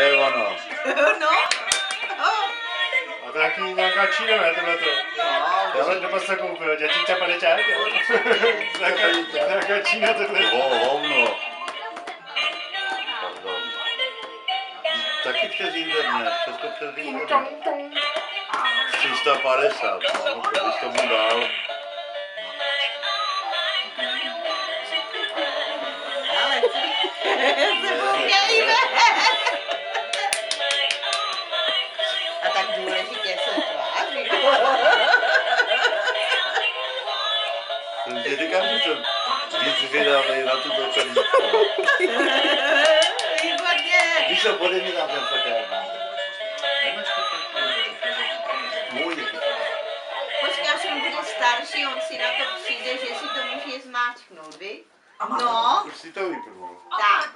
je ono. No. A to taky nějaká Čína, ne, tohleto. Ale nebo se koupil, dětiča padečák, jo. Nějaká Čína tohle. Hovno. Pardon. Taky přes internet, všechno přes internet. 350, no, to bys tomu dal. Ale se pomějme. A tak důležitě se tváří. Já říkám, že jsem víc vydávej na tuto kalítku. Výborně. Víš co, podej mi tam ten foták. Nemáš foták? Můj je foták. Počkej, až on bude starší, on si na to přijde, že si to může zmáčknout, víš? No, Už si to vyprval. tak.